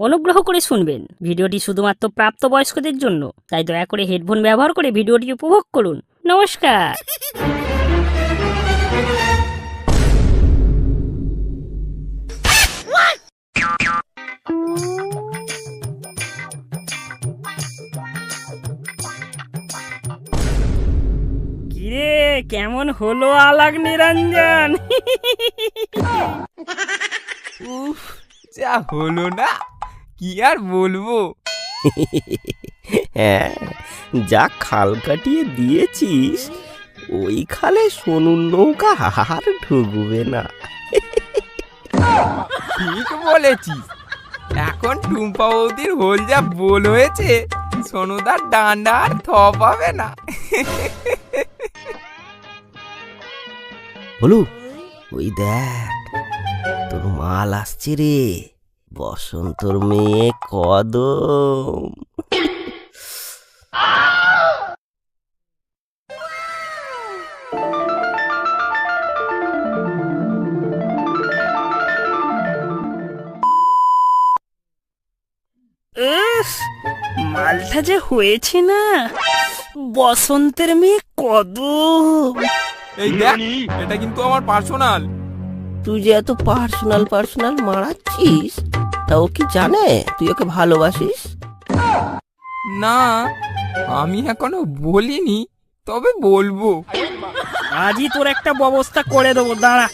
অনুগ্রহ করে শুনবেন, ভিডিওটি শুধুমাত্র প্রাপ্তবয়স্কদের জন্য, তাই দয়া করে হেডফোন ব্যবহার করে ভিডিওটি উপভোগ করুন। নমস্কার। কিরে, কেমন হলো আলাগ নিরঞ্জন? উফ, যা হলো না, কি আর বলবো। হ্যাঁ, যা খাল কাটিয়ে দিয়েছিস ওই খালে সোনুর নৌকা আর ঢুকবে না। ঠিক বলেছিস, এখন টুম্পা বৌদির হোল যা বোল হয়েছে, সোনুদার ডান্ডা আর থপ হবে না। বলু, ওই দেখ তোর মাল আসছে রে, বসন্তর মেয়ে কদম। মালটা যে হয়েছে না, বসন্তের মেয়ে কদম। এই দেখ, এটা কিন্তু আমার পার্সোনাল। তুই যে এত পার্সোনাল মারাচ্ছিস, তা ও কি জানে তুই ওকে ভালোবাসিস? না, আমি এখনো বলিনি, তবে বলবো। আজই তোর একটা ব্যবস্থা করে দেবো, দাঁড়া।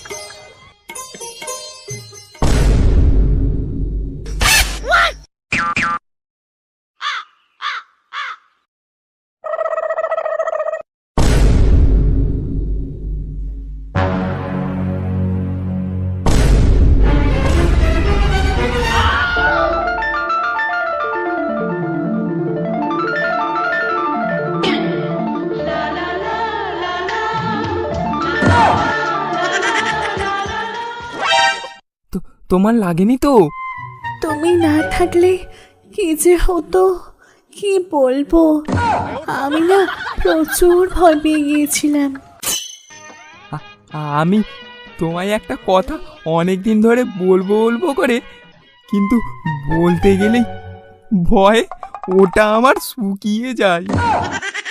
তোমার লাগেনি তো? তুমি না থাকলে কি যে হতো কি বলবো। আমি না প্রচুর ভয় পেয়ে গিয়েছিলাম। আমি তোমায় একটা কথা অনেক দিন ধরে বলবো করে, কিন্তু বলতে গেলেই ভয়ে ওটা আমার শুকিয়ে যায়।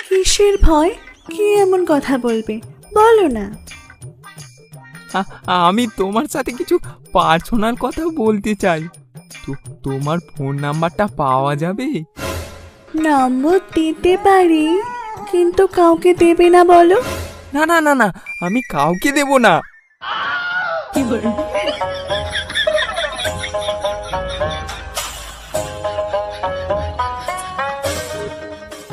কিসের ভয়? কি এমন কথা বলবে, বলো না। আমি তোমার সাথে কিছু পার্সোনাল কথা বলতে চাই। তোমার ফোন নাম্বারটা পাওয়া যাবে? নম্বর দিতে পারি, কিন্তু কাউকে দেবে না বলো। না না না না, আমি কাউকে দেব না।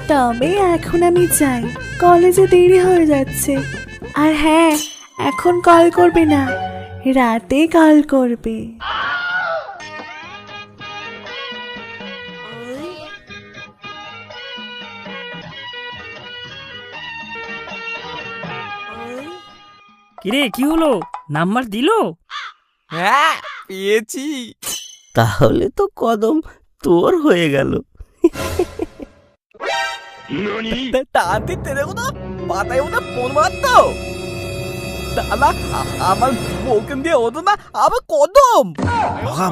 তবে এখন আমি যাই, কলেজে দেরি হয়ে যাচ্ছে। আর হ্যাঁ, এখন কল করবে না, রাতে কল করবে। কিরে, কি হলো? নাম্বার দিলো? হ্যাঁ, পেয়েছি। তাহলে তো কদম তোর হয়ে গেল। তাতে তেরে কোথা পাতায় ওটা ফোন মারতো দাদা, আমার বউকে দিয়ে হতো না আবার কদম।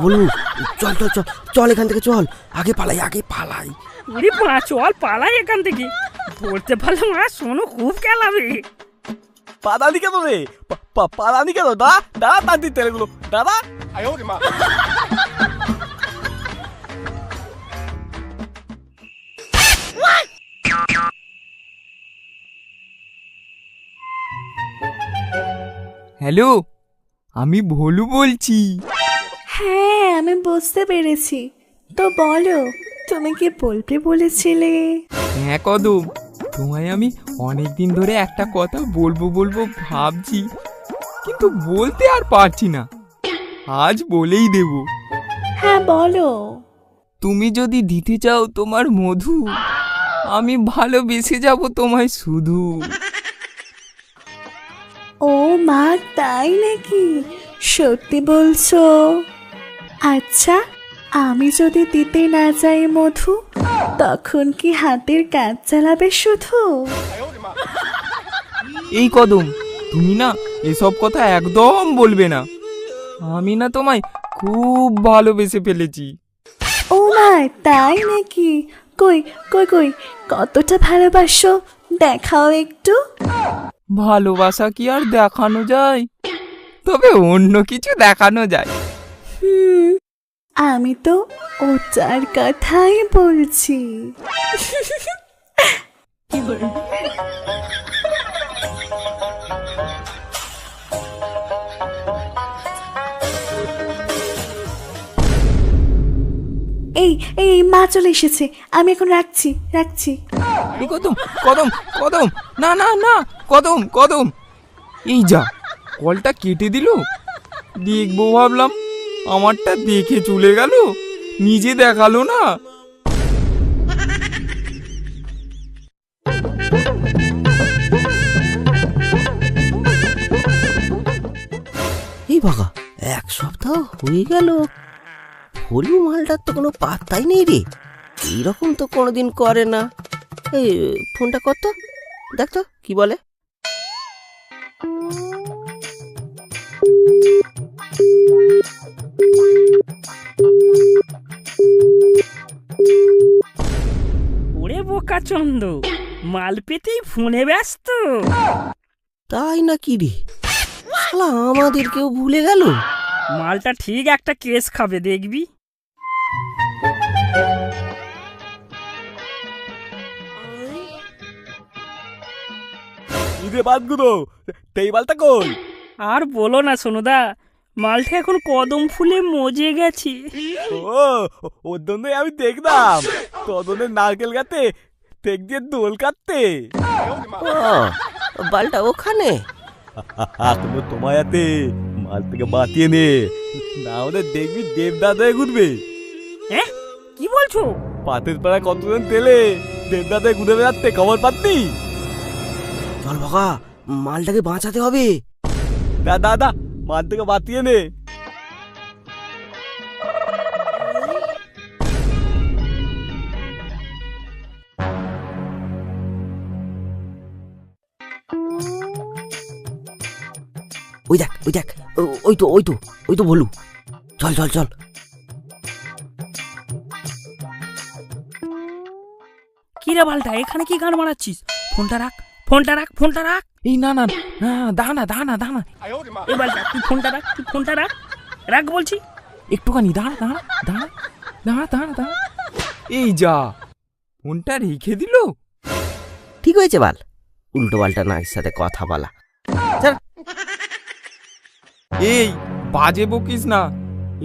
বলু, চল চল চল চল, এখান থেকে চল, আগে পালাই। উড়ি পা, চল পালাই এখান থেকে। বলতে পারলাম আর শোনো, খুব খেলাবে। পাদানি কেন রে, পাদানি কেন? দাদা তান্তি তেলেগুলো দাদা। হ্যালো, আমি ভোলু বলছি। হ্যাঁ, আমি বুঝতে পেরেছি। তো বলো, তুমি কি বলতে বলেছিলে? হ্যাঁ কদম, তোমায় আমি অনেক দিন ধরে একটা কথা বলবো ভাবছি, কিন্তু বলতে আর পারছি না। আজ বলেই দেব। হ্যাঁ বলো। তুমি যদি দিতে চাও তোমার মধু, আমি ভালোবেসে যাব তোমায় শুধু। ও মা, তাই নাকি? সত্যি বলছো? আচ্ছা, আমি যদি দিতে না চাই মধু, তখন কি হাতের কাজ চালাবে শুধু? এই কদম, তুমি না এসব কথা একদম বলবে না। আমি না তোমায় খুব ভালোবেসে ফেলেছি। ও মা, তাই নাকি? কই কই কই, কতটা ভালোবাসো দেখাও একটু। ভালোবাসা কি আর দেখানো যায়? তবে অন্য কিছু দেখানো যায়। আমি তো ওটার কথাই বলছি। এই এই মা চলে এসেছে, আমি এখন রাখছি রাখছি। কদম কদম কদম, না না না, কদম কদম, এই যা, কলটা কেটে দিল। দেখবো ভাবলাম, আমারটা দেখে চলে গেল, নিজে দেখালো না। এই বাবা, 1 সপ্তাহ হয়ে গেল, ভলু মালটার তো কোনো পাত্তাই নেই রে। এইরকম তো কোনোদিন করে না। এই ফোনটা কর তো, দেখ তো কি বলে। ওরে বোকা চন্দ, মাল পেতেই ফোনে ব্যস্ত। তাই না কি রে, শালা আমাদেরকেও ভুলে গেল। মালটা ঠিক একটা কেস খাবে, দেখবি। ইরে বাদগুলো, তেই মালটা কই? আর বলো না সোনুদা, মালটা এখন কদম ফুলে মজে গেছে। ও, ওর জন্যই আমি দেখলাম তদনের নারকেল গাতে টেক দিয়ে দোল কাটতে। ও, বালটা ওখানে। এখনো তোমায় হাতে, মাল থেকে বাতিয়ে নে, না হলে দেখবি দেবদাদায় ঘুরবে। হ্যাঁ, কি বলছো? পাতের পাড়ায় কতজন তেলে দেবদাদায় ঘুরে বেড়াচ্ছে, খবর পাচ্ছি। চল বাবা, মালটাকে বাঁচাতে হবে। দাদা, মাল থেকে বাতিয়ে নে। ওই দেখ, ওই দেখ, ওই তো বলু। চল চল চল। কি রে বালটা, এখানে কি গান মারাচ্ছিস? ফোনটা রাখ, ফোনটা রাখ, ফোনটা রাখ। এই না না না, দাঁড়া দাঁড়া দাঁড়া, এই বালটা, তুই ফোনটা রাখ, তুই ফোনটা রাখ, রাখ বলছি। একটুখানি দাঁড়া দাঁড়া দাঁড়া দাঁড়া দাঁড়া দাঁড়া, এই যা, ফোনটা রেখে দিল। ঠিক হয়েছে বাল, উল্টো পাল্টা নাইর সাথে কথা বলা। এই বাজে বকিস না,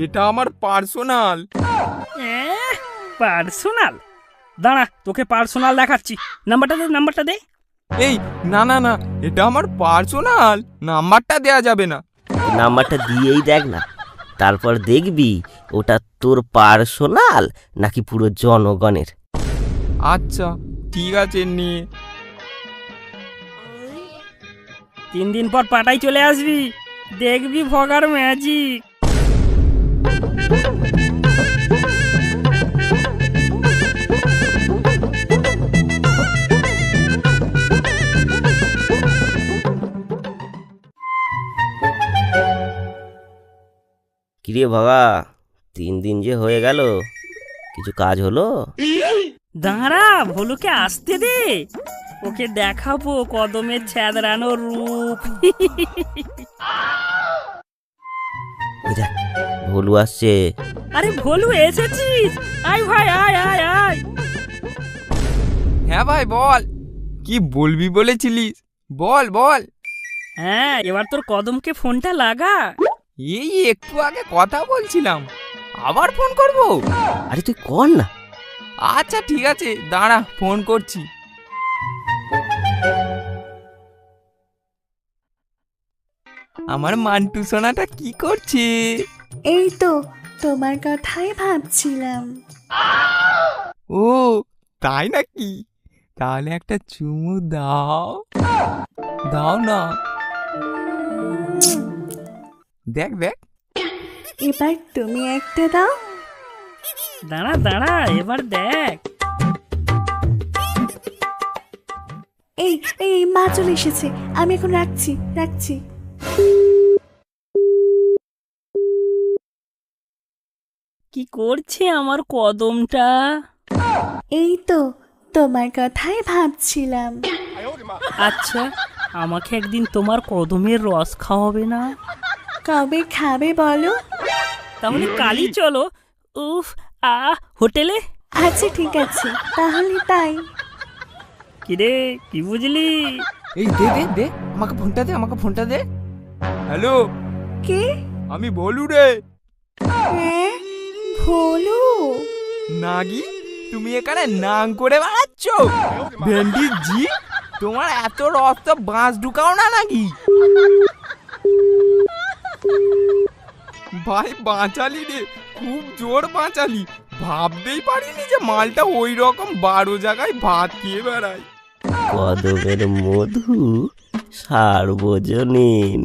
এটা আমার পার্সোনাল। পার্সোনাল? দাঁড়া, তোকে পার্সোনাল দেখাচ্ছি। নাম্বারটা দে, নাম্বারটা দে। এই না না না, এটা আমার পার্সোনাল, নাম্বারটা দেয়া যাবে না। নাম্বারটা দিয়েই দেখ না, তারপর দেখবি ওটা তোর পার্সোনাল নাকি পুরো জনগণের। আচ্ছা ঠিক আছে, নিয়ে 3 দিন পর পাটাই চলে আসবি, দেখবি ভগার ম্যাজিক। কিরে বাবা, 3 দিন যে হয়ে গেল, কিছু কাজ হলো? দাঁড়া, ভলুকে আসতে দে, ওকে দেখাবো কদমের ছ্যাদরানো রূপ। ওই দেখ, ভলু আসছে। আরে ভলু, এসেছিস? আয় ভাই, আয় আয় আয়। হ্যাঁ ভাই বল, কি বলবি বলেছিলিস, বল বল। হ্যাঁ, এবার তোর কদমকে ফোনটা লাগা। এই একটু আগে কথা বলছিলাম, আবার ফোন করব? আরে তুই কর না। আচ্ছা ঠিক আছে, দাঁড়া ফোন করছি। আমার মান্টু সোনাটা কি করছে? এই তো তোমার কথাই ভাবছিলাম। ও তাই নাকি? তাহলে একটা চুমু দাও, দাও না। দেখ দেখ, এবার তুমি একটা দাও। দাঁড়া দাঁড়া, এবার দেখ। এই এই মা চলে এসেছে, আমি এখন রাখছি রাখছি। কি করছে আমার কদমটা? এই তো তোমার কথাই ভাবছিলাম। আচ্ছা, আমাকে একদিন তোমার কদমের রস খাওয়াবে না? কবে খাবে বলো? তাহলে কালই চলো। উফ, হোটেলে। আচ্ছা ঠিক আছে, তাহলে তাই। কিরে, কি বুঝলি? এই দে দে দে, আমাকে ফোনটা দে। হ্যালো, কে? আমি বলু রে। হ্যাঁ, ভোলু। নাগি, তুমি এখানে নাং করে বেড়াচ্ছ? ভেন্ডি জি, তোমার এত রক্ত বাঁশ ঢুকাও না নাকি? ভাই বাঁচালি রে, খুব জোর বাঁচালি। ভাবতেই পারিনি যে মালটা ওই রকম 12 জায়গায় ভাত খেয়ে বেড়ায়। কদমের মধু সার্বজনীন।